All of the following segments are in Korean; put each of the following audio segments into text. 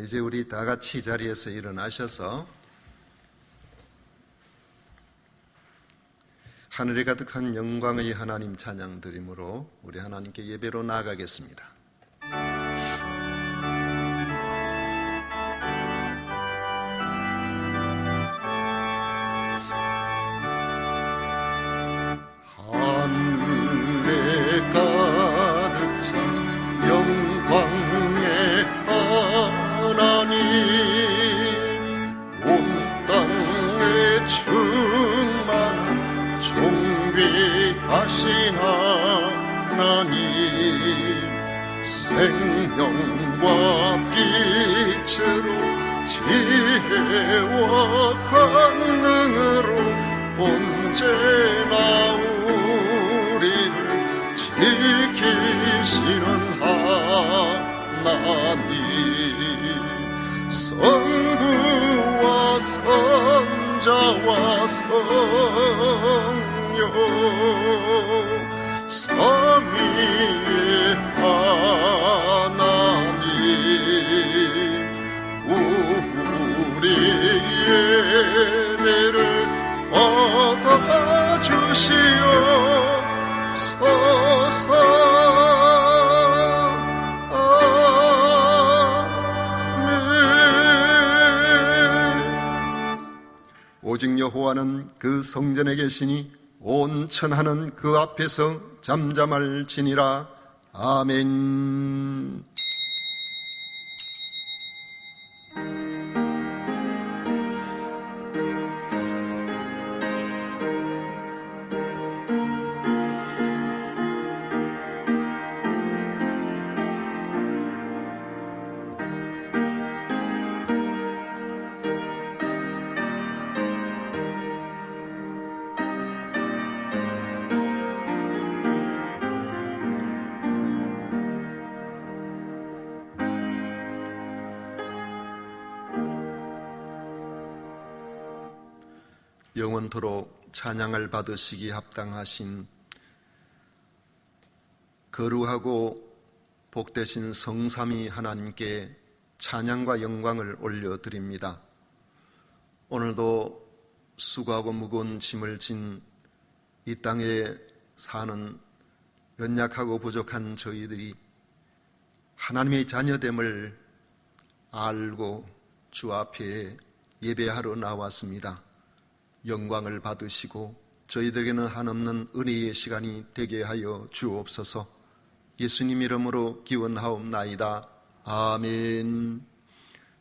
이제 우리 다 같이 자리에서 일어나셔서 하늘에 가득한 영광의 하나님 찬양 드림으로 우리 하나님께 예배로 나아가겠습니다. 하늘에 가득 찬 영광의 하나님, 온 땅에 충만한 존귀하신 하나님, 생명과 빛으로 지혜와 권능으로 언제나 우리를 지키시는 하나님, 성부와 성자와 성령 삼위의 하나님, 우리의 예배를 받아주시옵소서. 오직 여호와는 그 성전에 계시니 온 천하는 그 앞에서 잠잠할지니라. 아멘. 영원토록 찬양을 받으시기 합당하신 거룩하고 복되신 성삼위 하나님께 찬양과 영광을 올려드립니다. 오늘도 수고하고 무거운 짐을 진 이 땅에 사는 연약하고 부족한 저희들이 하나님의 자녀됨을 알고 주 앞에 예배하러 나왔습니다. 영광을 받으시고 저희들에게는 한없는 은혜의 시간이 되게 하여 주옵소서. 예수님 이름으로 기원하옵나이다. 아멘.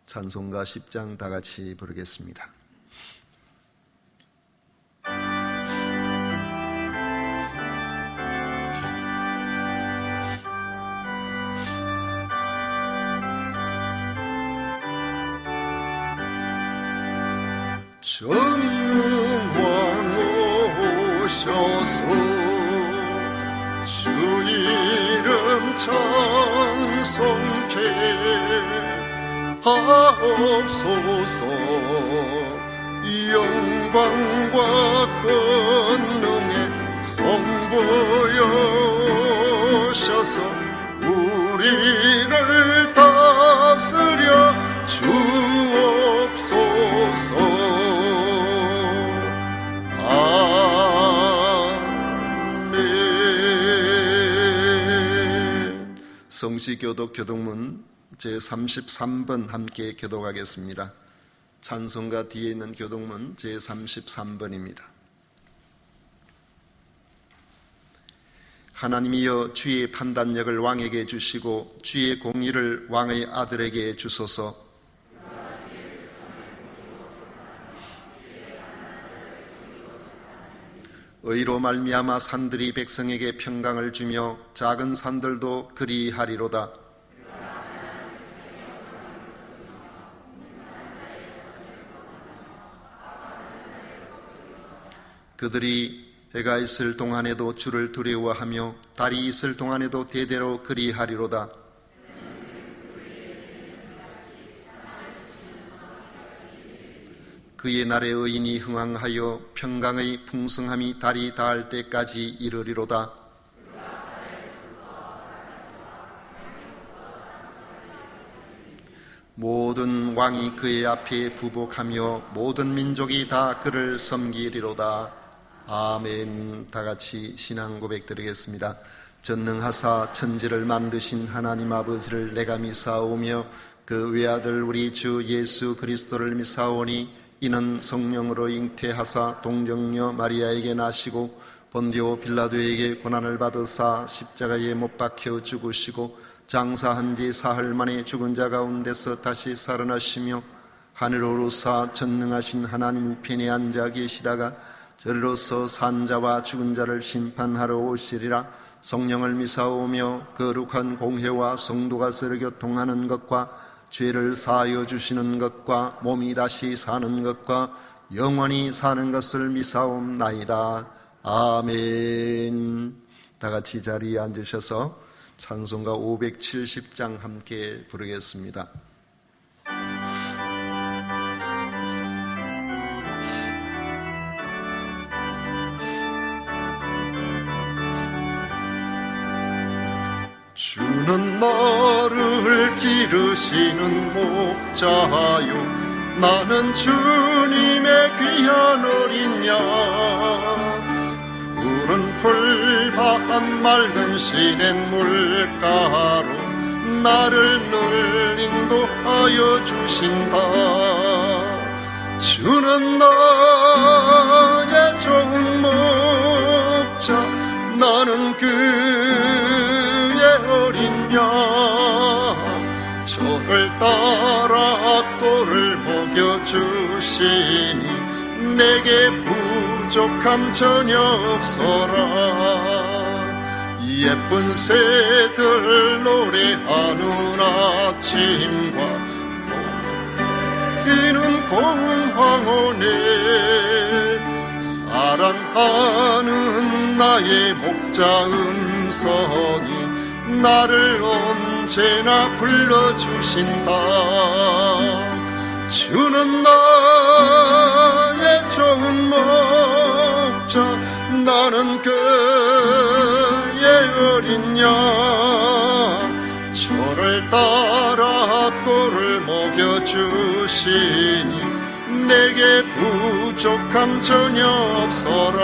찬송가 10장 다 같이 부르겠습니다. 전능왕 오셔서 주 이름 찬송케 하옵소서. 영광과 권능의 성부여셔서 우리를 다스려 주옵소서. 아멘. 성시교독 교독문 제33번 함께 교독하겠습니다. 찬송가 뒤에 있는 교독문 제33번입니다. 하나님이여 주의 판단력을 왕에게 주시고 주의 공의를 왕의 아들에게 주소서. 의로 말미암아 산들이 백성에게 평강을 주며 작은 산들도 그리하리로다. 그들이 해가 있을 동안에도 주를 두려워하며 달이 있을 동안에도 대대로 그리하리로다. 그의 날에 의인이 흥왕하여 평강의 풍성함이 달이 닿을 때까지 이르리로다. 모든 왕이 그의 앞에 부복하며 모든 민족이 다 그를 섬기리로다. 아멘. 다 같이 신앙 고백 드리겠습니다. 전능하사 천지를 만드신 하나님 아버지를 내가 믿사오며 그 외아들 우리 주 예수 그리스도를 믿사오니 이는 성령으로 잉태하사 동정녀 마리아에게 나시고 본디오 빌라도에게 고난을 받으사 십자가에 못 박혀 죽으시고 장사한 지 사흘 만에 죽은 자 가운데서 다시 살아나시며 하늘로 오르사 전능하신 하나님 우편에 앉아 계시다가 저리로서 산 자와 죽은 자를 심판하러 오시리라. 성령을 미사오며 거룩한 공회와 성도가 서로 교통하는 것과 죄를 사하여 주시는 것과 몸이 다시 사는 것과 영원히 사는 것을 미사옵나이다. 아멘. 다 같이 자리에 앉으셔서 찬송가 570장 함께 부르겠습니다. 주는 나를 기르시는 목자요 나는 주님의 귀한 어린 양 푸른 풀밭 맑은 시냇 물가로 나를 늘 인도하여 주신다. 주는 나의 좋은 목자 나는 그의 어린 양 저를 따라 꼴을 먹여주시니 내게 부족함 전혀 없어라. 예쁜 새들 노래하는 아침과 기는 고운 황혼에 사랑하는 나의 목자 음성이 나를 언제나 불러주신다. 주는 나의 좋은 목자 나는 그의 어린 양 저를 따라 꼴을 먹여주시니 내게 부족함 전혀 없어라.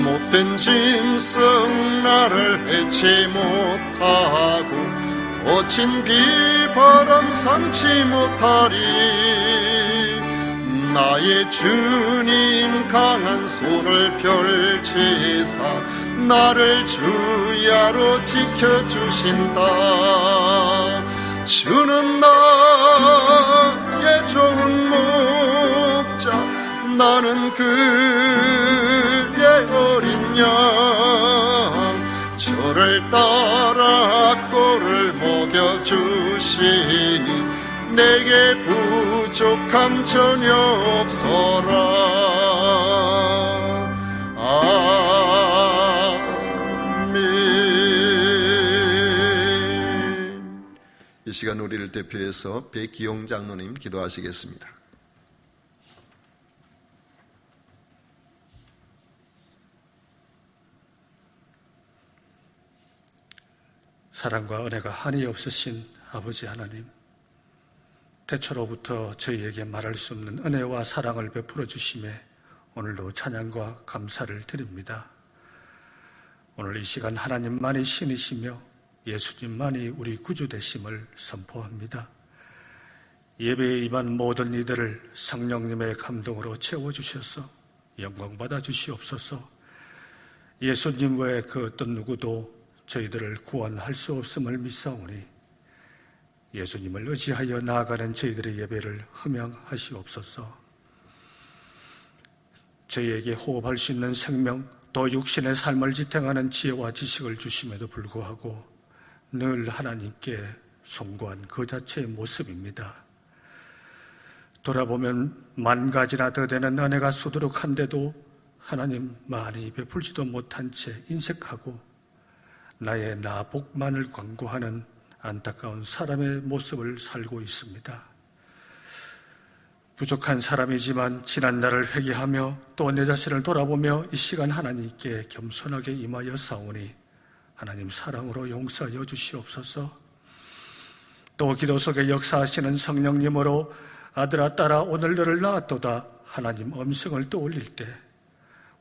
못된 짐승 나를 해치 못하고 거친 비바람 삼지 못하리. 나의 주님 강한 손을 펼치사 나를 주야로 지켜주신다. 주는 나의 좋은 목자 나는 그의 어린 양 저를 따라 꼴을 먹여주시니 내게 부족함 전혀 없어라. 아멘. 이 시간 우리를 대표해서 백기용 장로님 기도하시겠습니다. 사랑과 은혜가 한이 없으신 아버지 하나님, 태초로부터 저희에게 말할 수 없는 은혜와 사랑을 베풀어 주심에 오늘도 찬양과 감사를 드립니다. 오늘 이 시간 하나님만이 신이시며 예수님만이 우리 구주 되심을 선포합니다. 예배에 임한 모든 이들을 성령님의 감동으로 채워주셔서 영광 받아 주시옵소서. 예수님 외에 그 어떤 누구도 저희들을 구원할 수 없음을 믿사오니 예수님을 의지하여 나아가는 저희들의 예배를 흠양하시옵소서. 저희에게 호흡할 수 있는 생명, 또 육신의 삶을 지탱하는 지혜와 지식을 주심에도 불구하고 늘 하나님께 송구한 그 자체의 모습입니다. 돌아보면 만 가지나 더 되는 은혜가 수두룩한데도 하나님 많이 베풀지도 못한 채 인색하고 나의 나복만을 광고하는 안타까운 사람의 모습을 살고 있습니다. 부족한 사람이지만 지난 날을 회개하며 또 내 자신을 돌아보며 이 시간 하나님께 겸손하게 임하여 싸우니 하나님 사랑으로 용서하여 주시옵소서. 또 기도 속에 역사하시는 성령님으로 아들아 딸아 오늘 너를 낳았도다 하나님 음성을 떠올릴 때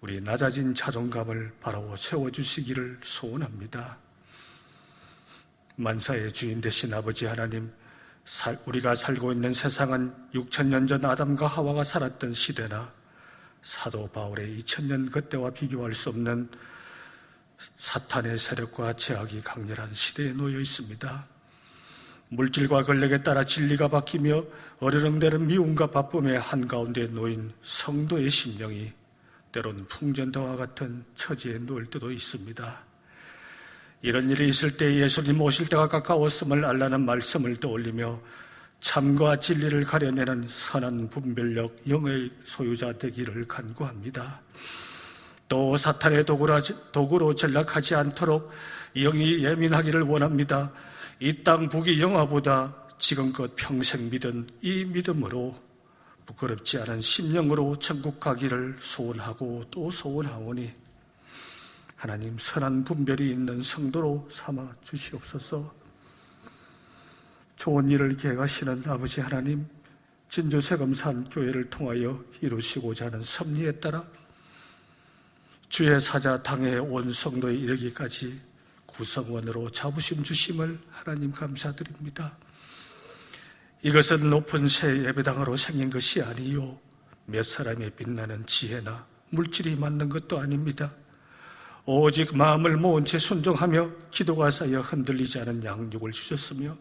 우리 낮아진 자존감을 바로 세워주시기를 소원합니다. 만사의 주인 되신 아버지 하나님, 우리가 살고 있는 세상은 6,000년 전 아담과 하와가 살았던 시대나 사도 바울의 2,000년 그때와 비교할 수 없는 사탄의 세력과 제약이 강렬한 시대에 놓여 있습니다. 물질과 권력에 따라 진리가 바뀌며 어르렁대는 미움과 바쁨의 한가운데 놓인 성도의 심령이 때론 풍전도와 같은 처지에 놓일 때도 있습니다. 이런 일이 있을 때 예수님 오실 때가 가까웠음을 알라는 말씀을 떠올리며 참과 진리를 가려내는 선한 분별력, 영의 소유자 되기를 간구합니다. 또 사탄의 도구로 전락하지 않도록 영이 예민하기를 원합니다. 이 땅 부귀 영화보다 지금껏 평생 믿은 이 믿음으로 부끄럽지 않은 심령으로 천국 가기를 소원하고 또 소원하오니 하나님 선한 분별이 있는 성도로 삼아 주시옵소서. 좋은 일을 계획하시는 아버지 하나님, 진주세금산 교회를 통하여 이루시고자 하는 섭리에 따라 주의 사자 당에 온 성도에 이르기까지 구성원으로 자부심 주심을 하나님 감사드립니다. 이것은 높은 새 예배당으로 생긴 것이 아니요 몇 사람의 빛나는 지혜나 물질이 맞는 것도 아닙니다. 오직 마음을 모은 채 순종하며 기도가 쌓여 흔들리지 않은 양육을 주셨으며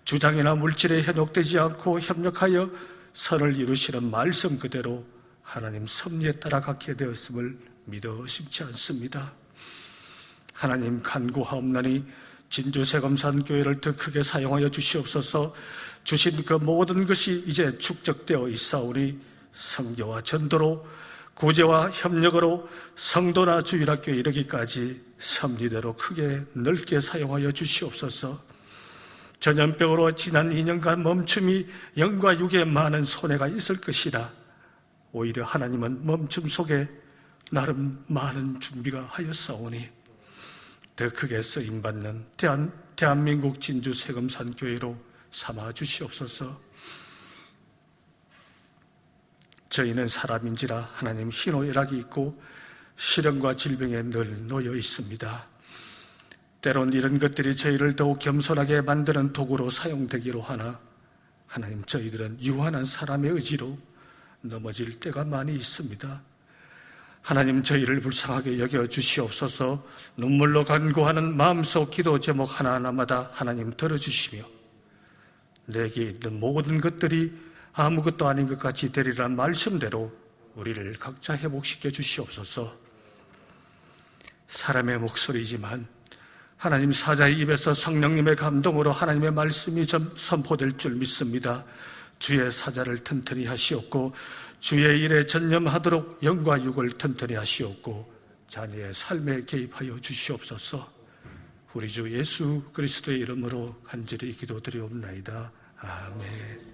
주장이나 물질에 현혹되지 않고 협력하여 선을 이루시는 말씀 그대로 하나님 섭리에 따라 갖게 되었음을 믿어 의심치 않습니다. 하나님 간구하옵나니 진주세금산 교회를 더 크게 사용하여 주시옵소서. 주신 그 모든 것이 이제 축적되어 있사오니 성교와 전도로 구제와 협력으로 성도나 주일학교에 이르기까지 섭리대로 크게 넓게 사용하여 주시옵소서. 전염병으로 지난 2년간 멈춤이 영과 육에 많은 손해가 있을 것이라 오히려 하나님은 멈춤 속에 나름 많은 준비가 하였사오니 더 크게 쓰임받는 대한민국 진주세금산 교회로 삼아 주시옵소서. 저희는 사람인지라 하나님 희노애락이 있고 시련과 질병에 늘 놓여 있습니다. 때론 이런 것들이 저희를 더욱 겸손하게 만드는 도구로 사용되기로 하나 하나님 저희들은 유한한 사람의 의지로 넘어질 때가 많이 있습니다. 하나님 저희를 불쌍하게 여겨 주시옵소서. 눈물로 간구하는 마음속 기도 제목 하나하나마다 하나님 들어주시며 내게 있는 모든 것들이 아무것도 아닌 것 같이 되리란 말씀대로 우리를 각자 회복시켜 주시옵소서. 사람의 목소리지만 하나님 사자의 입에서 성령님의 감동으로 하나님의 말씀이 선포될 줄 믿습니다. 주의 사자를 튼튼히 하시옵고 주의 일에 전념하도록 영과 육을 튼튼히 하시옵고 자녀의 삶에 개입하여 주시옵소서. 우리 주 예수 그리스도의 이름으로 간절히 기도드리옵나이다. 아멘.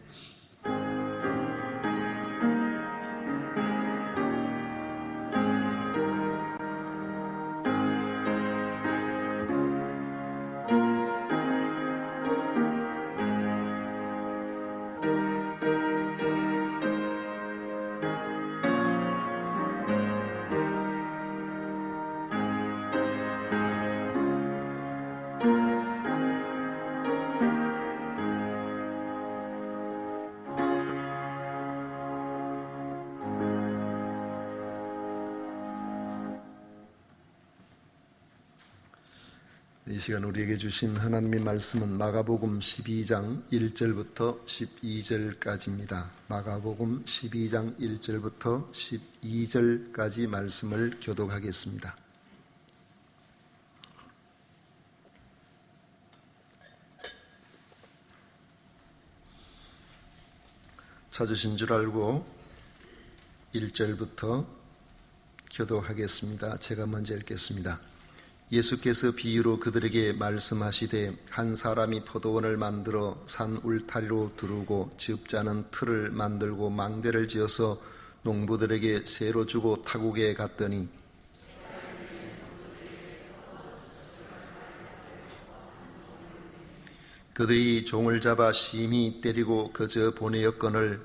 이 시간 우리에게 주신 하나님의 말씀은 마가복음 12장 1절부터 12절까지입니다. 마가복음 12장 1절부터 12절까지 말씀을 교독하겠습니다. 찾으신 줄 알고 1절부터 교독하겠습니다. 제가 먼저 읽겠습니다. 예수께서 비유로 그들에게 말씀하시되 한 사람이 포도원을 만들어 산 울타리로 두르고 지읍자는 틀을 만들고 망대를 지어서 농부들에게 세로 주고 타국에 갔더니 그들이 종을 잡아 심히 때리고 거저 보내었거늘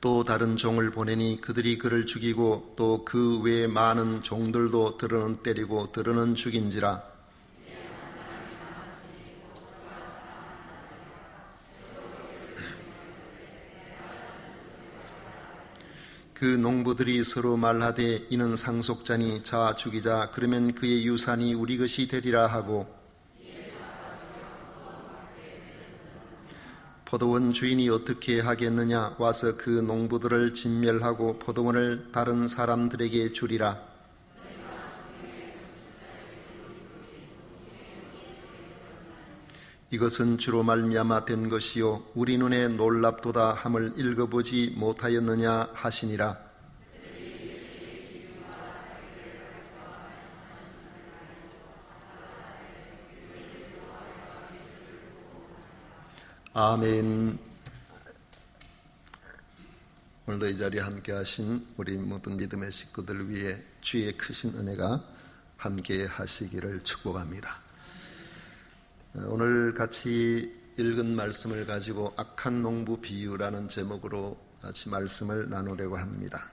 또 다른 종을 보내니 그들이 그를 죽이고 또 그 외에 많은 종들도 들어는 때리고 들어는 죽인지라. 그 농부들이 서로 말하되 이는 상속자니 자 죽이자 그러면 그의 유산이 우리 것이 되리라 하고 포도원 주인이 어떻게 하겠느냐 와서 그 농부들을 진멸하고 포도원을 다른 사람들에게 주리라. 이것은 주로 말미암아 된 것이요 우리 눈에 놀랍도다 함을 읽어보지 못하였느냐 하시니라. 아멘. 오늘도 이 자리에 함께 하신 우리 모든 믿음의 식구들 위해 주의 크신 은혜가 함께 하시기를 축복합니다. 오늘 같이 읽은 말씀을 가지고 악한 농부 비유라는 제목으로 같이 말씀을 나누려고 합니다.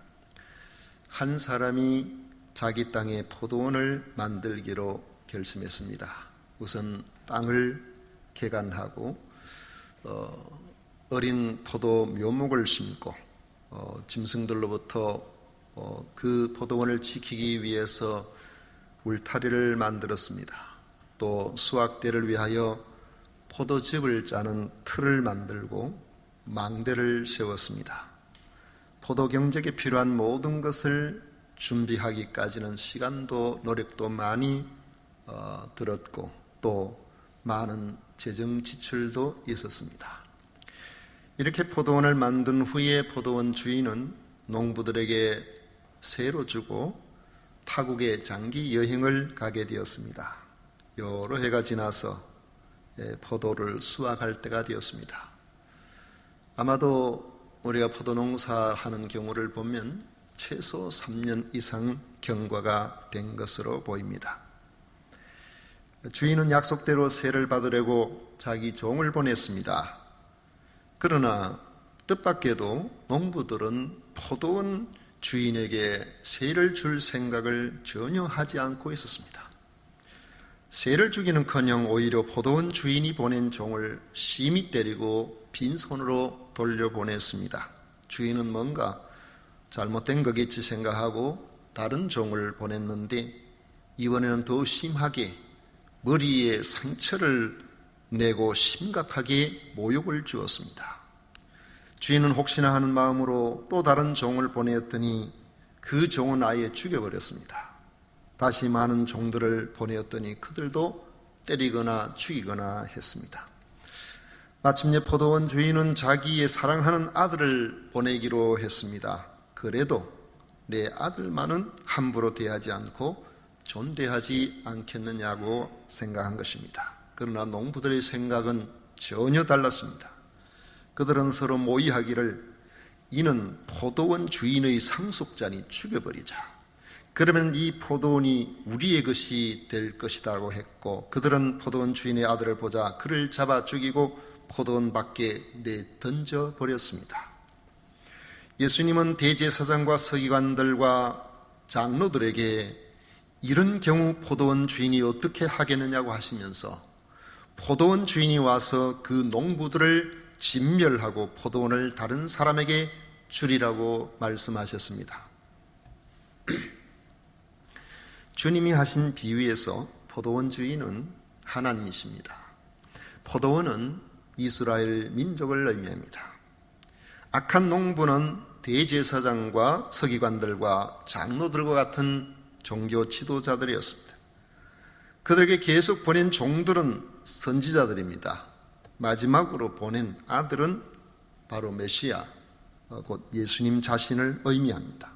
한 사람이 자기 땅에 포도원을 만들기로 결심했습니다. 우선 땅을 개간하고 어린 포도 묘목을 심고 짐승들로부터 그 포도원을 지키기 위해서 울타리를 만들었습니다. 또 수확대를 위하여 포도즙을 짜는 틀을 만들고 망대를 세웠습니다. 포도 경작에 필요한 모든 것을 준비하기까지는 시간도 노력도 많이 들었고 또 많은 재정 지출도 있었습니다. 이렇게 포도원을 만든 후에 포도원 주인은 농부들에게 세로 주고 타국에 장기 여행을 가게 되었습니다. 여러 해가 지나서 포도를 수확할 때가 되었습니다. 아마도 우리가 포도 농사하는 경우를 보면 최소 3년 이상 경과가 된 것으로 보입니다. 주인은 약속대로 세를 받으려고 자기 종을 보냈습니다. 그러나 뜻밖에도 농부들은 포도원 주인에게 세를 줄 생각을 전혀 하지 않고 있었습니다. 세를 주기는커녕 오히려 포도원 주인이 보낸 종을 심히 때리고 빈손으로 돌려보냈습니다. 주인은 뭔가 잘못된 거겠지 생각하고 다른 종을 보냈는데 이번에는 더 심하게 머리에 상처를 내고 심각하게 모욕을 주었습니다. 주인은 혹시나 하는 마음으로 또 다른 종을 보내었더니 그 종은 아예 죽여버렸습니다. 다시 많은 종들을 보내었더니 그들도 때리거나 죽이거나 했습니다. 마침내 포도원 주인은 자기의 사랑하는 아들을 보내기로 했습니다. 그래도 내 아들만은 함부로 대하지 않고 존대하지 않겠느냐고 생각한 것입니다. 그러나 농부들의 생각은 전혀 달랐습니다. 그들은 서로 모의하기를 이는 포도원 주인의 상속자니 죽여버리자. 그러면 이 포도원이 우리의 것이 될 것이라고 했고 그들은 포도원 주인의 아들을 보자 그를 잡아 죽이고 포도원 밖에 내던져 버렸습니다. 예수님은 대제사장과 서기관들과 장로들에게 이런 경우 포도원 주인이 어떻게 하겠느냐고 하시면서 포도원 주인이 와서 그 농부들을 진멸하고 포도원을 다른 사람에게 주리라고 말씀하셨습니다. 주님이 하신 비유에서 포도원 주인은 하나님이십니다. 포도원은 이스라엘 민족을 의미합니다. 악한 농부는 대제사장과 서기관들과 장로들과 같은 종교 지도자들이었습니다. 그들에게 계속 보낸 종들은 선지자들입니다. 마지막으로 보낸 아들은 바로 메시아, 곧 예수님 자신을 의미합니다.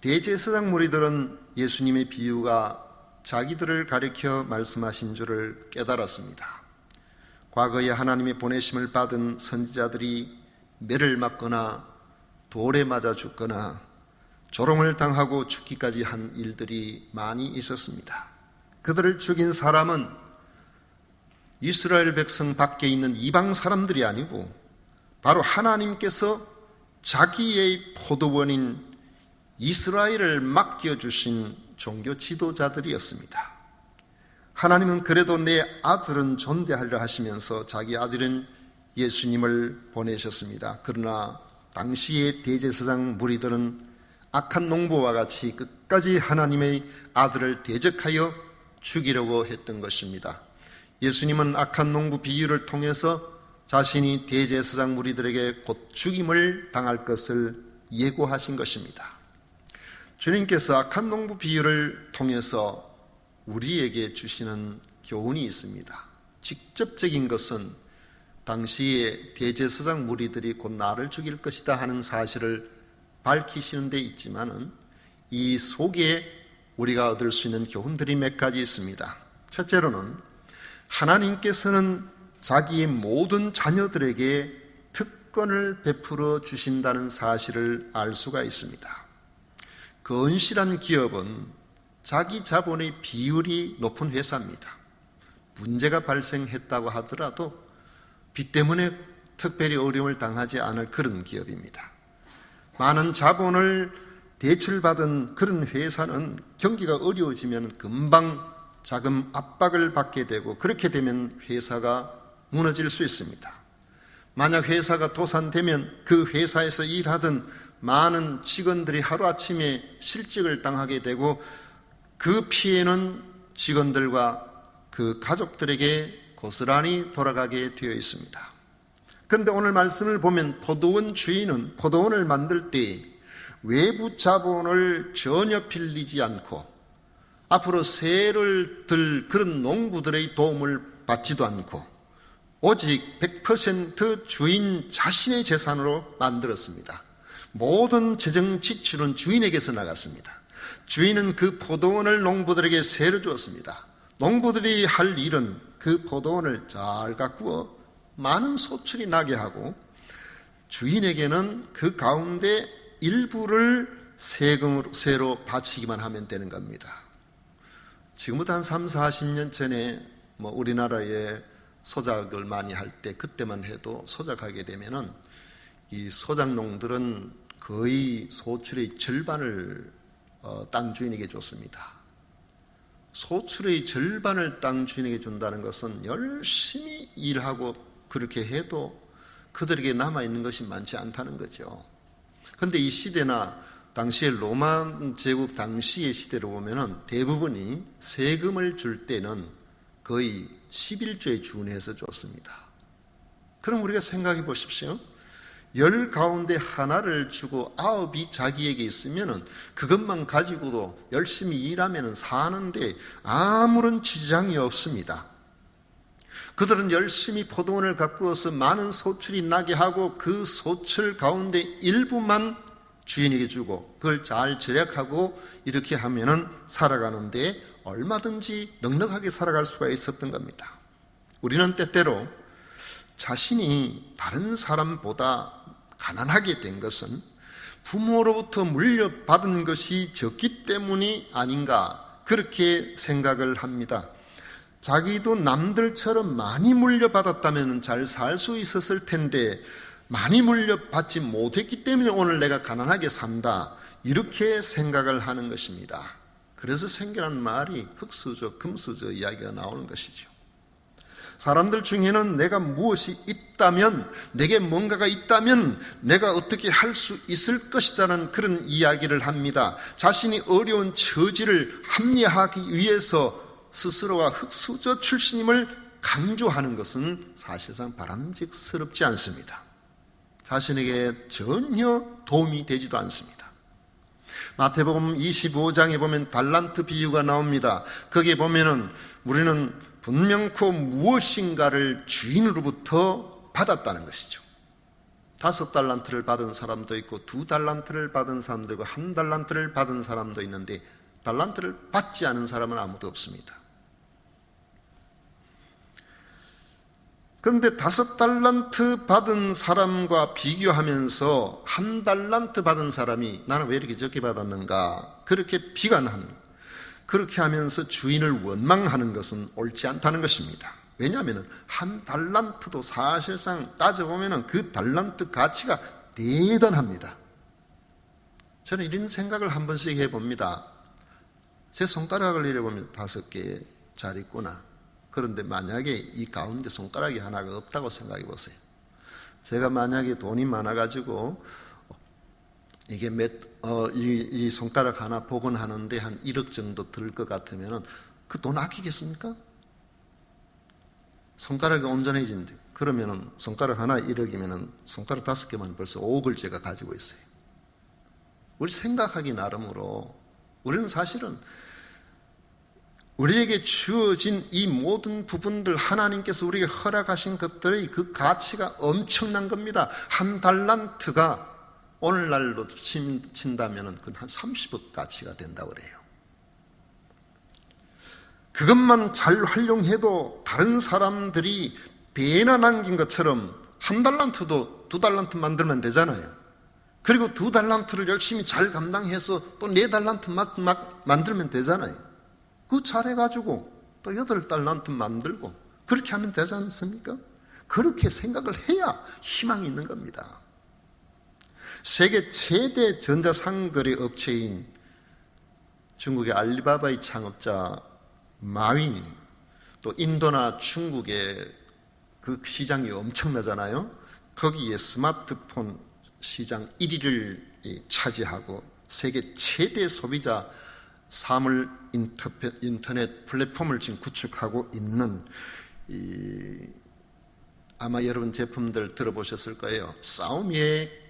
대제사장 무리들은 예수님의 비유가 자기들을 가리켜 말씀하신 줄을 깨달았습니다. 과거에 하나님의 보내심을 받은 선지자들이 매를 맞거나 돌에 맞아 죽거나 조롱을 당하고 죽기까지 한 일들이 많이 있었습니다. 그들을 죽인 사람은 이스라엘 백성 밖에 있는 이방 사람들이 아니고 바로 하나님께서 자기의 포도원인 이스라엘을 맡겨주신 종교 지도자들이었습니다. 하나님은 그래도 내 아들은 존대하리라 하시면서 자기 아들은 예수님을 보내셨습니다. 그러나 당시의 대제사장 무리들은 악한 농부와 같이 끝까지 하나님의 아들을 대적하여 죽이려고 했던 것입니다. 예수님은 악한 농부 비유를 통해서 자신이 대제사장 무리들에게 곧 죽임을 당할 것을 예고하신 것입니다. 주님께서 악한 농부 비유를 통해서 우리에게 주시는 교훈이 있습니다. 직접적인 것은 당시에 대제사장 무리들이 곧 나를 죽일 것이다 하는 사실을 밝히시는 데 있지만은 이 속에 우리가 얻을 수 있는 교훈들이 몇 가지 있습니다. 첫째로는 하나님께서는 자기의 모든 자녀들에게 특권을 베풀어 주신다는 사실을 알 수가 있습니다. 건실한 기업은 자기 자본의 비율이 높은 회사입니다. 문제가 발생했다고 하더라도 빚 때문에 특별히 어려움을 당하지 않을 그런 기업입니다. 많은 자본을 대출받은 그런 회사는 경기가 어려워지면 금방 자금 압박을 받게 되고 그렇게 되면 회사가 무너질 수 있습니다. 만약 회사가 도산되면 그 회사에서 일하던 많은 직원들이 하루아침에 실직을 당하게 되고 그 피해는 직원들과 그 가족들에게 고스란히 돌아가게 되어 있습니다. 그런데 오늘 말씀을 보면 포도원 주인은 포도원을 만들 때 외부 자본을 전혀 빌리지 않고 앞으로 세를 들 그런 농부들의 도움을 받지도 않고 오직 100% 주인 자신의 재산으로 만들었습니다. 모든 재정 지출은 주인에게서 나갔습니다. 주인은 그 포도원을 농부들에게 세를 주었습니다. 농부들이 할 일은 그 포도원을 잘 가꾸어 많은 소출이 나게 하고 주인에게는 그 가운데 일부를 세로 바치기만 하면 되는 겁니다. 지금부터 한 3, 40년 전에 우리나라에 소작을 많이 할 때 그때만 해도 소작하게 되면은 이 소작농들은 거의 소출의 절반을 땅 주인에게 줬습니다. 소출의 절반을 땅 주인에게 준다는 것은 열심히 일하고 그렇게 해도 그들에게 남아있는 것이 많지 않다는 거죠. 그런데 이 시대나 당시에 로마 제국 당시의 시대로 보면은 대부분이 세금을 줄 때는 거의 11조에 준해서 줬습니다. 그럼 우리가 생각해 보십시오. 10 가운데 하나를 주고 9이 자기에게 있으면은 그것만 가지고도 열심히 일하면 사는데 아무런 지장이 없습니다. 그들은 열심히 포도원을 가꾸어서 많은 소출이 나게 하고 그 소출 가운데 일부만 주인에게 주고 그걸 잘 절약하고 이렇게 하면은 살아가는데 얼마든지 넉넉하게 살아갈 수가 있었던 겁니다. 우리는 때때로 자신이 다른 사람보다 가난하게 된 것은 부모로부터 물려받은 것이 적기 때문이 아닌가 그렇게 생각을 합니다. 자기도 남들처럼 많이 물려받았다면 잘 살 수 있었을 텐데 많이 물려받지 못했기 때문에 오늘 내가 가난하게 산다 이렇게 생각을 하는 것입니다. 그래서 생겨난 말이 흙수저, 금수저 이야기가 나오는 것이죠. 사람들 중에는 내가 무엇이 있다면, 내게 뭔가가 있다면 내가 어떻게 할 수 있을 것이라는 그런 이야기를 합니다. 자신이 어려운 처지를 합리화하기 위해서 스스로가 흙수저 출신임을 강조하는 것은 사실상 바람직스럽지 않습니다. 자신에게 전혀 도움이 되지도 않습니다. 마태복음 25장에 보면 달란트 비유가 나옵니다. 거기에 보면은 우리는 분명코 무엇인가를 주인으로부터 받았다는 것이죠. 5달란트를 받은 사람도 있고 2달란트를 받은 사람도 있고 1달란트를 받은 사람도 있는데 달란트를 받지 않은 사람은 아무도 없습니다. 그런데 5달란트 받은 사람과 비교하면서 1달란트 받은 사람이 나는 왜 이렇게 적게 받았는가 그렇게 비관하는, 그렇게 하면서 주인을 원망하는 것은 옳지 않다는 것입니다. 왜냐하면 1달란트도 사실상 따져보면 그 달란트 가치가 대단합니다. 저는 이런 생각을 한 번씩 해봅니다. 제 손가락을 이래보면 5개 잘 있구나. 그런데 만약에 이 가운데 손가락이 하나가 없다고 생각해 보세요. 제가 만약에 돈이 많아가지고 이게 이 손가락 하나 복원하는데 한 1억 정도 들 것 같으면 그 돈 아끼겠습니까? 손가락이 온전해진대. 그러면은 손가락 하나 1억이면은 손가락 5개만 벌써 5억을 제가 가지고 있어요. 우리 생각하기 나름으로 우리는 사실은 우리에게 주어진 이 모든 부분들, 하나님께서 우리에게 허락하신 것들의 그 가치가 엄청난 겁니다. 1달란트가 오늘날로 친다면 그건 한 30억 가치가 된다고 그래요. 그것만 잘 활용해도 다른 사람들이 배나 남긴 것처럼 1달란트도 2달란트 만들면 되잖아요. 그리고 2달란트를 열심히 잘 감당해서 또 4달란트 막 만들면 되잖아요. 그거 잘해가지고 또 8달란트 만들고 그렇게 하면 되지 않습니까? 그렇게 생각을 해야 희망이 있는 겁니다. 세계 최대 전자상거래 업체인 중국의 알리바바의 창업자 마윈, 또 인도나 중국의 그 시장이 엄청나잖아요. 거기에 스마트폰 시장 1위를 차지하고 세계 최대 소비자 사물 인터넷 플랫폼을 지금 구축하고 있는 아마 여러분 제품들 들어보셨을 거예요. 샤오미의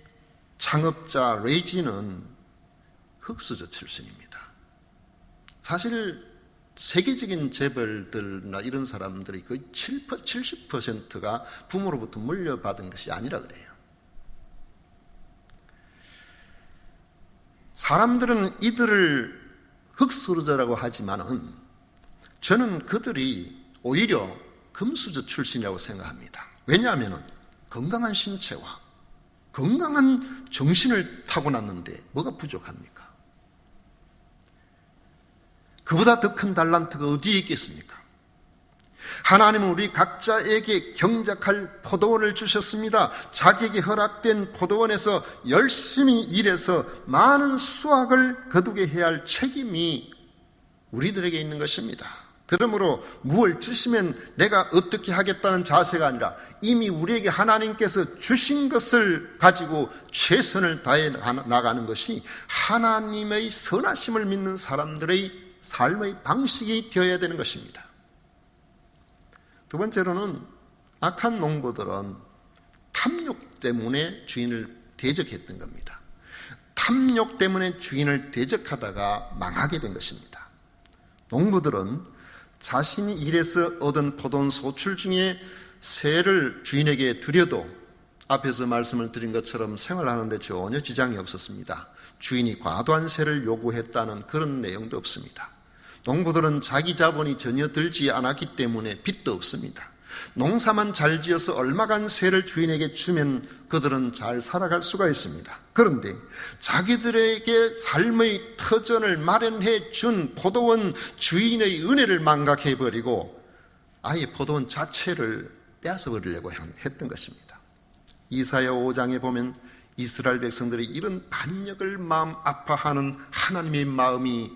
창업자 레이지는 흑수저 출신입니다. 사실 세계적인 재벌들이나 이런 사람들이 거의 70%가 부모로부터 물려받은 것이 아니라 그래요. 사람들은 이들을 흑수저라고 하지만은 저는 그들이 오히려 금수저 출신이라고 생각합니다. 왜냐하면 건강한 신체와 건강한 정신을 타고났는데 뭐가 부족합니까? 그보다 더 큰 달란트가 어디에 있겠습니까? 하나님은 우리 각자에게 경작할 포도원을 주셨습니다. 자기에게 허락된 포도원에서 열심히 일해서 많은 수확을 거두게 해야 할 책임이 우리들에게 있는 것입니다. 그러므로 무엇을 주시면 내가 어떻게 하겠다는 자세가 아니라 이미 우리에게 하나님께서 주신 것을 가지고 최선을 다해 나가는 것이 하나님의 선하심을 믿는 사람들의 삶의 방식이 되어야 되는 것입니다. 두 번째로는 악한 농부들은 탐욕 때문에 주인을 대적했던 겁니다. 탐욕 때문에 주인을 대적하다가 망하게 된 것입니다. 농부들은 자신이 일해서 얻은 포도원 소출 중에 세를 주인에게 드려도 앞에서 말씀을 드린 것처럼 생활하는데 전혀 지장이 없었습니다. 주인이 과도한 세를 요구했다는 그런 내용도 없습니다. 농부들은 자기 자본이 전혀 들지 않았기 때문에 빚도 없습니다. 농사만 잘 지어서 얼마간 세를 주인에게 주면 그들은 잘 살아갈 수가 있습니다. 그런데 자기들에게 삶의 터전을 마련해 준 포도원 주인의 은혜를 망각해버리고 아예 포도원 자체를 뺏어버리려고 했던 것입니다. 이사야 5장에 보면 이스라엘 백성들이 이런 반역을 마음 아파하는 하나님의 마음이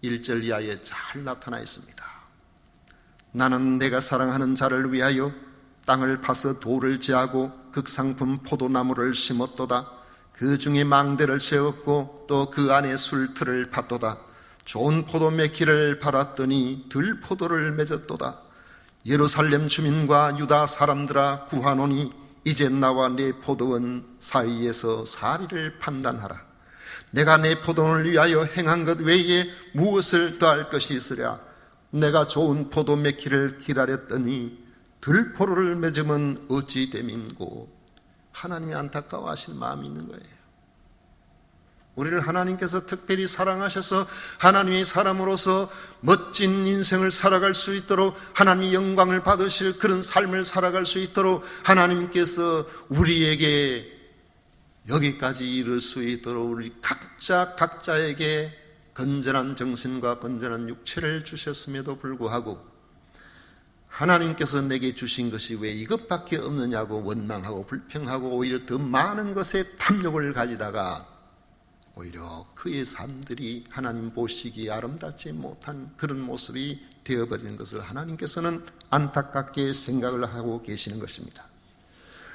1절 이하에 잘 나타나 있습니다. 나는 내가 사랑하는 자를 위하여 땅을 파서 돌을 제하고 극상품 포도나무를 심었도다. 그 중에 망대를 세웠고 또 그 안에 술틀을 팠도다. 좋은 포도 맺기를 바랐더니 들포도를 맺었도다. 예루살렘 주민과 유다 사람들아 구하노니 이제 나와 내 포도원 사이에서 사리를 판단하라. 내가 내 포도원을 위하여 행한 것 외에 무엇을 더할 것이 있으랴. 내가 좋은 포도 맺기를 기다렸더니 들포도를 맺으면 어찌 됨인고. 하나님이 안타까워하실 마음이 있는 거예요. 우리를 하나님께서 특별히 사랑하셔서 하나님의 사람으로서 멋진 인생을 살아갈 수 있도록, 하나님의 영광을 받으실 그런 삶을 살아갈 수 있도록 하나님께서 우리에게 여기까지 이룰 수 있도록 우리 각자에게 건전한 정신과 건전한 육체를 주셨음에도 불구하고 하나님께서 내게 주신 것이 왜 이것밖에 없느냐고 원망하고 불평하고 오히려 더 많은 것에 탐욕을 가지다가 오히려 그의 삶들이 하나님 보시기에 아름답지 못한 그런 모습이 되어버리는 것을 하나님께서는 안타깝게 생각을 하고 계시는 것입니다.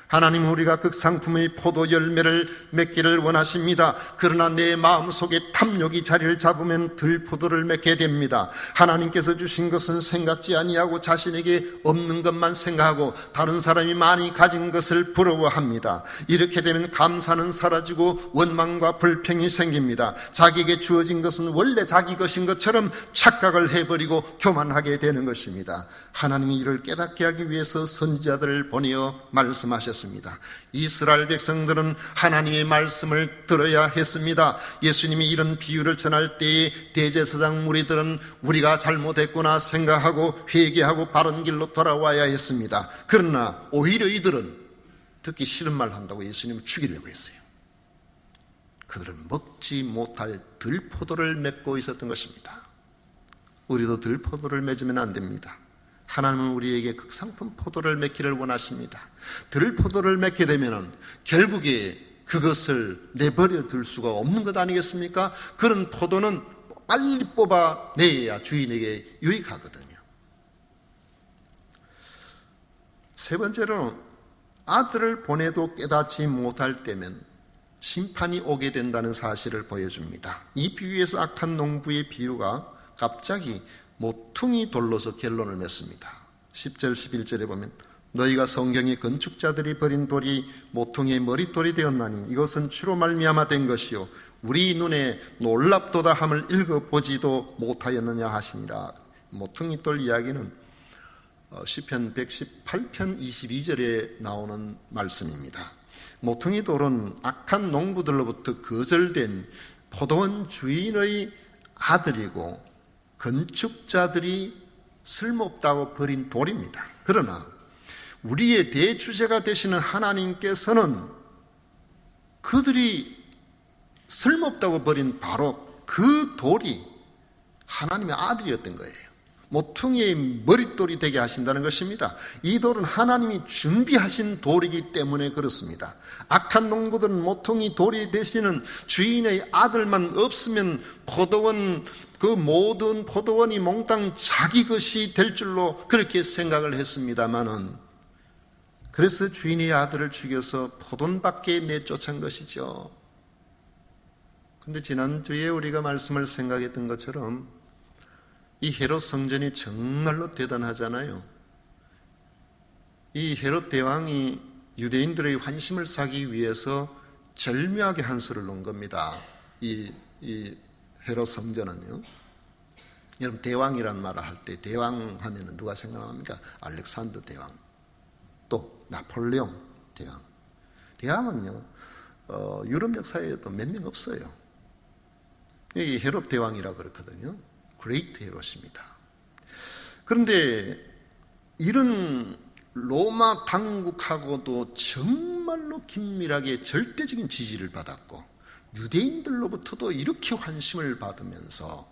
하나님은 우리가 극상품의 포도 열매를 맺기를 원하십니다. 그러나 내 마음속에 탐욕이 자리를 잡으면 들포도를 맺게 됩니다. 하나님께서 주신 것은 생각지 아니하고 자신에게 없는 것만 생각하고 다른 사람이 많이 가진 것을 부러워합니다. 이렇게 되면 감사는 사라지고 원망과 불평이 생깁니다. 자기에게 주어진 것은 원래 자기 것인 것처럼 착각을 해버리고 교만하게 되는 것입니다. 하나님이 이를 깨닫게 하기 위해서 선지자들을 보내어 말씀하셨습니다. 이스라엘 백성들은 하나님의 말씀을 들어야 했습니다. 예수님이 이런 비유를 전할 때에 대제사장 무리들은 우리가 잘못했구나 생각하고 회개하고 바른 길로 돌아와야 했습니다. 그러나 오히려 이들은 듣기 싫은 말 한다고 예수님을 죽이려고 했어요. 그들은 먹지 못할 들포도를 맺고 있었던 것입니다. 우리도 들포도를 맺으면 안 됩니다. 하나님은 우리에게 극상품 포도를 맺기를 원하십니다. 들포도를 맺게 되면 결국에 그것을 내버려 둘 수가 없는 것 아니겠습니까? 그런 포도는 빨리 뽑아내야 주인에게 유익하거든요. 세 번째로, 아들을 보내도 깨닫지 못할 때면 심판이 오게 된다는 사실을 보여줍니다. 이 비유에서 악한 농부의 비유가 갑자기 모퉁이 돌로서 결론을 맺습니다. 10절 11절에 보면 너희가 성경의 건축자들이 버린 돌이 모퉁이의 머릿돌이 되었나니 이것은 주로 말미암아 된 것이요 우리 눈에 놀랍도다 함을 읽어보지도 못하였느냐 하시니라. 모퉁이 돌 이야기는 시편 118편 22절에 나오는 말씀입니다. 모퉁이 돌은 악한 농부들로부터 거절된 포도원 주인의 아들이고 건축자들이 쓸모없다고 버린 돌입니다. 그러나 우리의 대주제가 되시는 하나님께서는 그들이 쓸모없다고 버린 바로 그 돌이 하나님의 아들이었던 거예요. 모퉁이의 머릿돌이 되게 하신다는 것입니다. 이 돌은 하나님이 준비하신 돌이기 때문에 그렇습니다. 악한 농부들은 모퉁이 돌이 되시는 주인의 아들만 없으면 포도원, 그 모든 포도원이 몽땅 자기 것이 될 줄로 그렇게 생각을 했습니다마는, 그래서 주인의 아들을 죽여서 포도원 밖에 내쫓은 것이죠. 그런데 지난주에 우리가 말씀을 생각했던 것처럼 이 헤롯 성전이 정말로 대단하잖아요. 이 헤롯 대왕이 유대인들의 환심을 사기 위해서 절묘하게 한 수를 놓은 겁니다. 이 헤롯 성전은요. 여러분, 대왕이란 말을 할 때 대왕 하면 누가 생각합니까? 알렉산더 대왕, 또 나폴레옹 대왕. 대왕은요 유럽 역사에도 몇 명 없어요. 여기 헤롯 대왕이라고 그렇거든요. 그레이트 헤롯입니다. 그런데 이런 로마 당국하고도 정말로 긴밀하게 절대적인 지지를 받았고 유대인들로부터도 이렇게 환심을 받으면서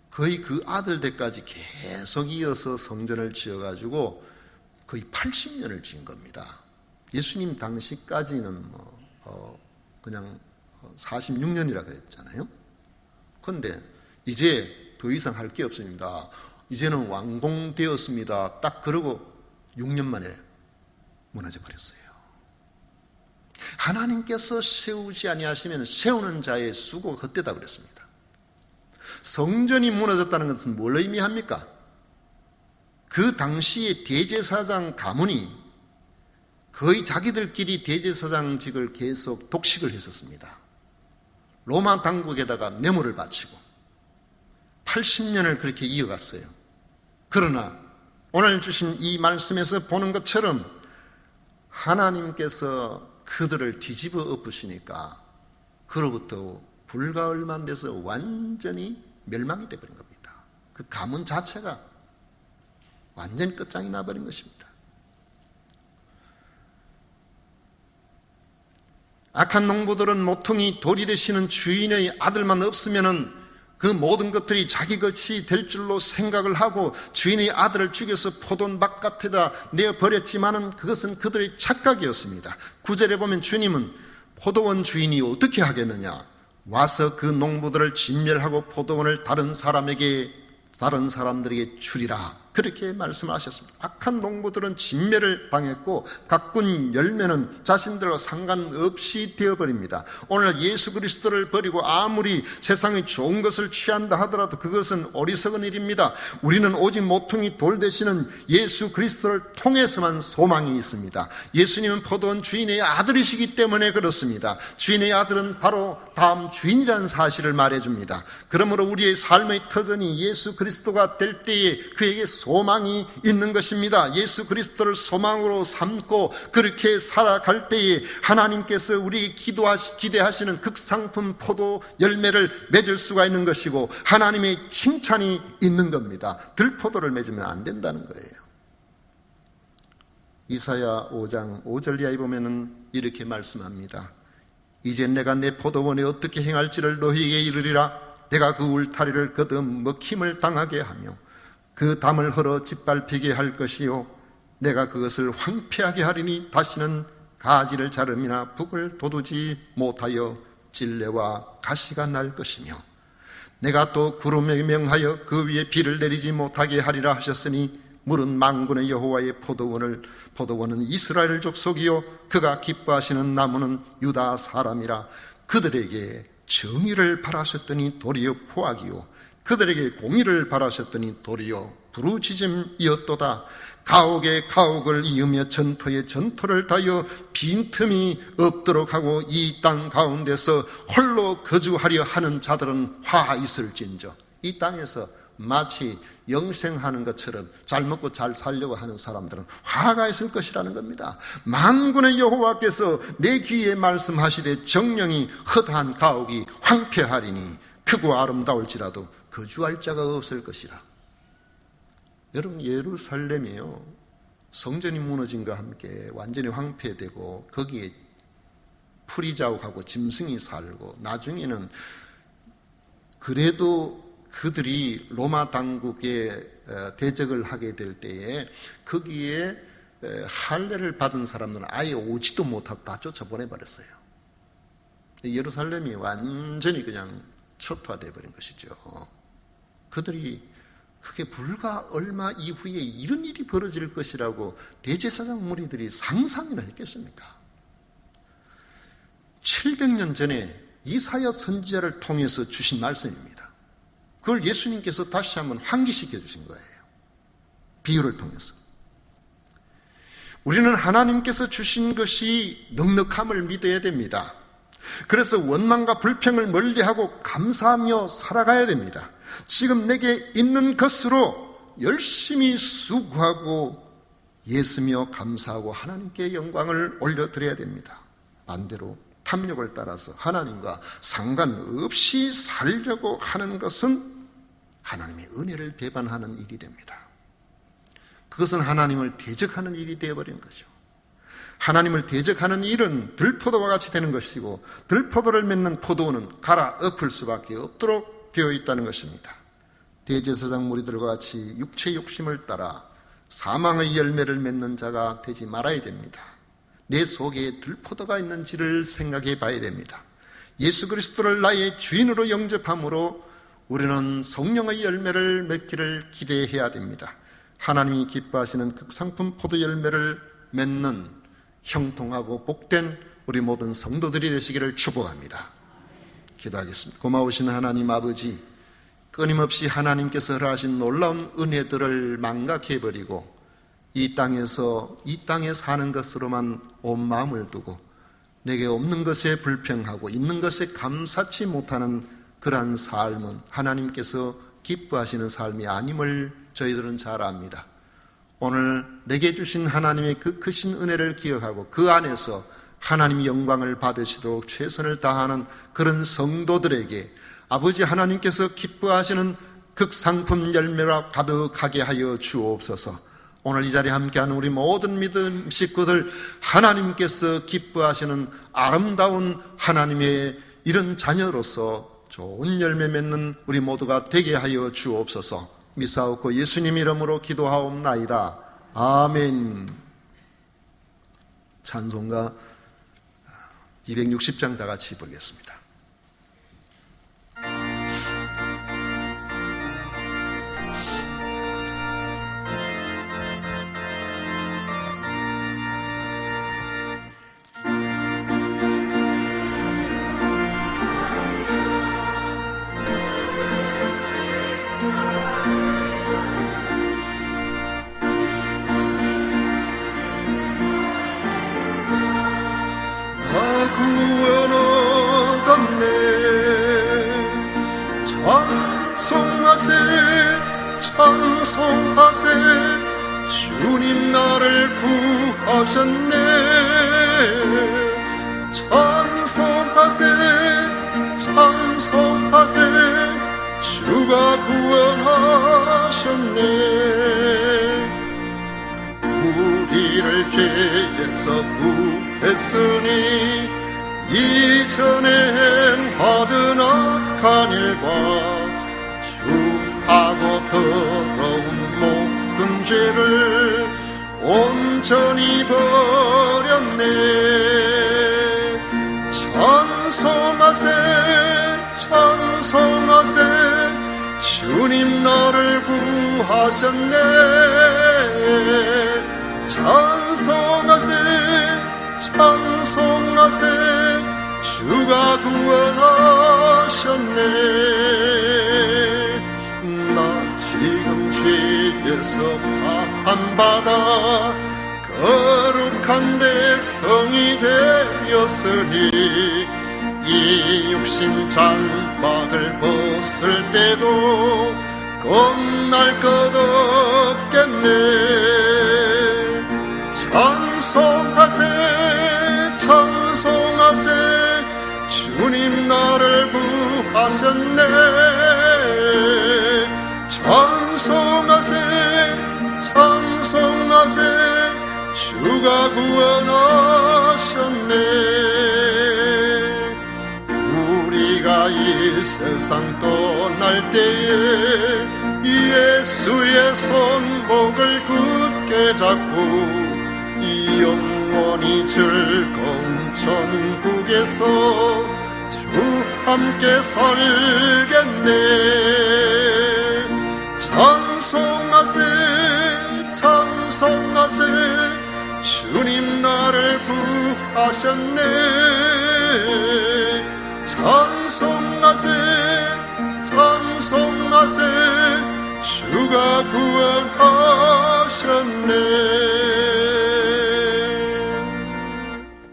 거의 그 아들들까지 계속 이어서 성전을 지어가지고 거의 80년을 지은 겁니다. 예수님 당시까지는 그냥 46년이라 그랬잖아요. 그런데 이제 더 이상 할 게 없습니다. 이제는 완공되었습니다. 딱 그러고 6년 만에 무너져 버렸어요. 하나님께서 세우지 아니하시면 세우는 자의 수고가 헛되다 그랬습니다. 성전이 무너졌다는 것은 뭘 의미합니까? 그 당시에 대제사장 가문이 거의 자기들끼리 대제사장직을 계속 독식을 했었습니다. 로마 당국에다가 뇌물을 바치고 80년을 그렇게 이어갔어요. 그러나 오늘 주신 이 말씀에서 보는 것처럼 하나님께서 그들을 뒤집어 엎으시니까 그로부터 불과 얼마 안 돼서 완전히 멸망이 되어버린 겁니다. 그 가문 자체가 완전히 끝장이 나버린 것입니다. 악한 농부들은 모퉁이 돌이 되시는 주인의 아들만 없으면은 그 모든 것들이 자기 것이 될 줄로 생각을 하고 주인의 아들을 죽여서 포도원 바깥에다 내어버렸지만은 그것은 그들의 착각이었습니다. 9절에 보면 주님은 포도원 주인이 어떻게 하겠느냐? 와서 그 농부들을 진멸하고 포도원을 다른 사람들에게 주리라. 그렇게 말씀하셨습니다. 악한 농부들은 진멸을 당했고 가꾼 열매는 자신들과 상관없이 되어버립니다. 오늘 예수 그리스도를 버리고 아무리 세상의 좋은 것을 취한다 하더라도 그것은 어리석은 일입니다. 우리는 오직 모퉁이 돌 되시는 예수 그리스도를 통해서만 소망이 있습니다. 예수님은 포도원 주인의 아들이시기 때문에 그렇습니다. 주인의 아들은 바로 다음 주인이라는 사실을 말해줍니다. 그러므로 우리의 삶의 터전이 예수 그리스도가 될 때에 그에게 소망이 있는 것입니다. 예수 그리스도를 소망으로 삼고 그렇게 살아갈 때에 하나님께서 우리에게 기대하시는 극상품 포도 열매를 맺을 수가 있는 것이고 하나님의 칭찬이 있는 겁니다. 들포도를 맺으면 안 된다는 거예요. 이사야 5장 5절 이하에 보면은 이렇게 말씀합니다. 이제 내가 내 포도원에 어떻게 행할지를 너희에게 이르리라. 내가 그 울타리를 거듭 먹힘을 당하게 하며 그 담을 헐어 짓밟히게 할 것이요 내가 그것을 황폐하게 하리니 다시는 가지를 자름이나 북을 돋우지 못하여 질레와 가시가 날 것이며 내가 또 구름에 명하여 그 위에 비를 내리지 못하게 하리라 하셨으니 물은 만군의 여호와의 포도원은 이스라엘 족속이요 그가 기뻐하시는 나무는 유다 사람이라. 그들에게 정의를 바라셨더니 도리어 포악이요 그들에게 공의를 바라셨더니 도리어 부르짖음이었도다. 가옥에 가옥을 이으며 전토에 전토를 다하여 빈틈이 없도록 하고 이 땅 가운데서 홀로 거주하려 하는 자들은 화 있을진저. 이 땅에서 마치 영생하는 것처럼 잘 먹고 잘 살려고 하는 사람들은 화가 있을 것이라는 겁니다. 만군의 여호와께서 내 귀에 말씀하시되 정령이 허다한 가옥이 황폐하리니 크고 아름다울지라도 거주할 자가 없을 것이라. 여러분, 예루살렘이요 성전이 무너짐과 함께 완전히 황폐되고 거기에 풀이 자욱하고 짐승이 살고 나중에는 그래도 그들이 로마 당국에 대적을 하게 될 때에 거기에 할례를 받은 사람들은 아예 오지도 못하고 다 쫓아보내버렸어요. 예루살렘이 완전히 그냥 초토화되어 버린 것이죠. 그들이 그게 불과 얼마 이후에 이런 일이 벌어질 것이라고 대제사장 무리들이 상상이나 했겠습니까? 700년 전에 이사야 선지자를 통해서 주신 말씀입니다. 그걸 예수님께서 다시 한번 환기시켜 주신 거예요. 비유를 통해서. 우리는 하나님께서 주신 것이 넉넉함을 믿어야 됩니다. 그래서 원망과 불평을 멀리하고 감사하며 살아가야 됩니다. 지금 내게 있는 것으로 열심히 수고하고 예수며 감사하고 하나님께 영광을 올려드려야 됩니다. 반대로 탐욕을 따라서 하나님과 상관없이 살려고 하는 것은 하나님의 은혜를 배반하는 일이 됩니다. 그것은 하나님을 대적하는 일이 되어버린 거죠. 하나님을 대적하는 일은 들포도와 같이 되는 것이고 들포도를 맺는 포도원은 갈아 엎을 수밖에 없도록 되어 있다는 것입니다. 대제사장 무리들과 같이 육체 욕심을 따라 사망의 열매를 맺는 자가 되지 말아야 됩니다. 내 속에 들포도가 있는지를 생각해 봐야 됩니다. 예수 그리스도를 나의 주인으로 영접함으로 우리는 성령의 열매를 맺기를 기대해야 됩니다. 하나님이 기뻐하시는 극상품 포도 열매를 맺는 형통하고 복된 우리 모든 성도들이 되시기를 축복합니다. 기도하겠습니다. 고마우신 하나님 아버지, 끊임없이 하나님께서 하신 놀라운 은혜들을 망각해버리고 이 땅에 사는 것으로만 온 마음을 두고 내게 없는 것에 불평하고 있는 것에 감사치 못하는 그러한 삶은 하나님께서 기뻐하시는 삶이 아님을 저희들은 잘 압니다. 오늘 내게 주신 하나님의 그 크신 은혜를 기억하고 그 안에서 하나님의 영광을 받으시도록 최선을 다하는 그런 성도들에게 아버지 하나님께서 기뻐하시는 극상품 열매가 가득하게 하여 주옵소서. 오늘 이 자리에 함께하는 우리 모든 믿음 식구들, 하나님께서 기뻐하시는 아름다운 하나님의 이런 자녀로서 좋은 열매 맺는 우리 모두가 되게 하여 주옵소서. 미사옵고 예수님 이름으로 기도하옵나이다. 아멘. 찬송가 260장 다 같이 부르겠습니다. 찬송하세 주님 나를 구하셨네. 찬송하세 찬송하세 주가 구원하셨네. 우리를 죄에서 구했으니 이전에 행하던 악한 일과 주하고 더러운 모든 죄를 온전히 버렸네. 찬송하세 찬송하세 주님 나를 구하셨네. 찬송하세 찬송하세 주가 구원하셨네. 나 지금 죄에서 사함받아 거룩한 백성이 되었으니 이 육신 장막을 벗을 때도 겁날 것 없겠네. 찬송하세 찬송하세 주님 나를 구하셨네. 찬송하세 찬송하세 주가 구원하셨네. 우리가 이 세상 떠날 때에 예수의 손목을 굳게 잡고 이 영원히 즐거운 천국에서 주 함께 살겠네. 찬송하세 찬송하세 주님 나를 구하셨네. 찬송하세 찬송하세 주가 구원하셨네.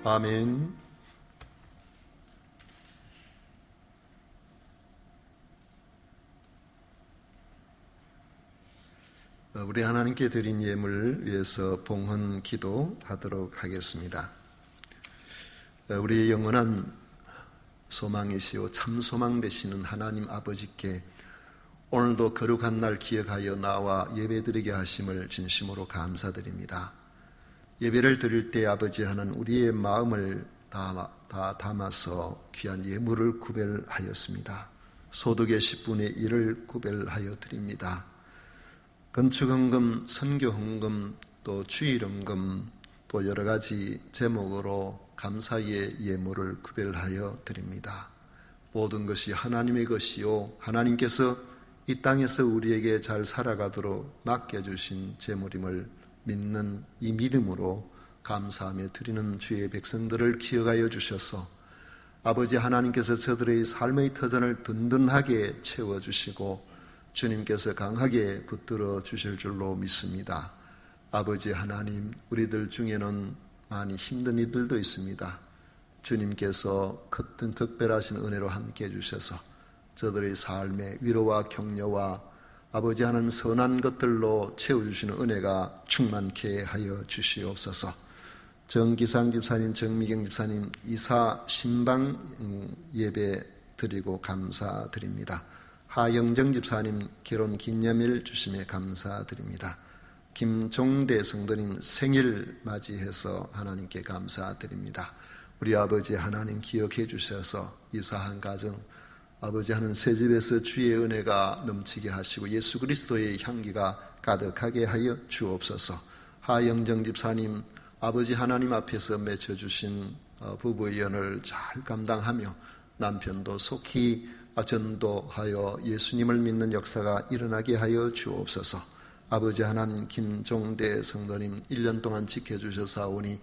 아멘. 우리 하나님께 드린 예물을 위해서 봉헌 기도하도록 하겠습니다. 우리의 영원한 소망이시오 참 소망 되시는 하나님 아버지께 오늘도 거룩한 날 기억하여 나와 예배드리게 하심을 진심으로 감사드립니다. 예배를 드릴 때 아버지 하는 우리의 마음을 다 담아서 귀한 예물을 구별하였습니다. 소득의 10분의 1을 구별하여 드립니다. 건축헌금, 선교헌금, 또 주일헌금, 또 여러 가지 제목으로 감사의 예물을 구별하여 드립니다. 모든 것이 하나님의 것이요 하나님께서 이 땅에서 우리에게 잘 살아가도록 맡겨주신 제물임을 믿는 이 믿음으로 감사하며 드리는 주의 백성들을 기억하여 주셔서 아버지 하나님께서 저들의 삶의 터전을 든든하게 채워주시고 주님께서 강하게 붙들어 주실 줄로 믿습니다. 아버지 하나님, 우리들 중에는 많이 힘든 이들도 있습니다. 주님께서 큰 특별하신 은혜로 함께해 주셔서 저들의 삶에 위로와 격려와 아버지 하나님 선한 것들로 채워주시는 은혜가 충만케 하여 주시옵소서. 정기상 집사님, 정미경 집사님 이사 신방 예배 드리고 감사드립니다. 하영정 집사님 결혼 기념일 주심에 감사드립니다. 김종대 성도님 생일 맞이해서 하나님께 감사드립니다. 우리 아버지 하나님 기억해 주셔서 이사한 가정, 아버지 하는 새 집에서 주의 은혜가 넘치게 하시고 예수 그리스도의 향기가 가득하게 하여 주옵소서. 하영정 집사님 아버지 하나님 앞에서 맺혀주신 부부의 연을 잘 감당하며 남편도 속히 전도하여 예수님을 믿는 역사가 일어나게 하여 주옵소서. 아버지 하나님 김종대 성도님 1년 동안 지켜주셔사오니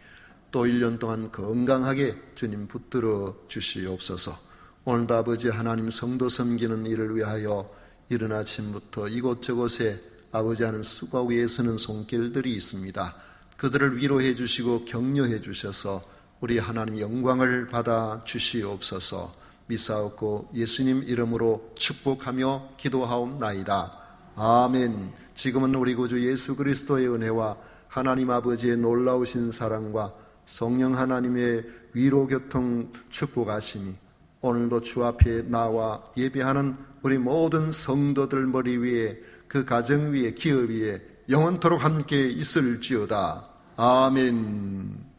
또 1년 동안 건강하게 주님 붙들어 주시옵소서. 오늘도 아버지 하나님 성도 섬기는 일을 위하여 이른 아침부터 이곳저곳에 아버지 하나님 수고 위에 서는 손길들이 있습니다. 그들을 위로해 주시고 격려해 주셔서 우리 하나님 영광을 받아 주시옵소서. 미사옵고 예수님 이름으로 축복하며 기도하옵나이다. 아멘. 지금은 우리 구주 예수 그리스도의 은혜와 하나님 아버지의 놀라우신 사랑과 성령 하나님의 위로 교통 축복하심이 오늘도 주 앞에 나와 예배하는 우리 모든 성도들 머리 위에 그 가정 위에 기업 위에 영원토록 함께 있을지어다. 아멘.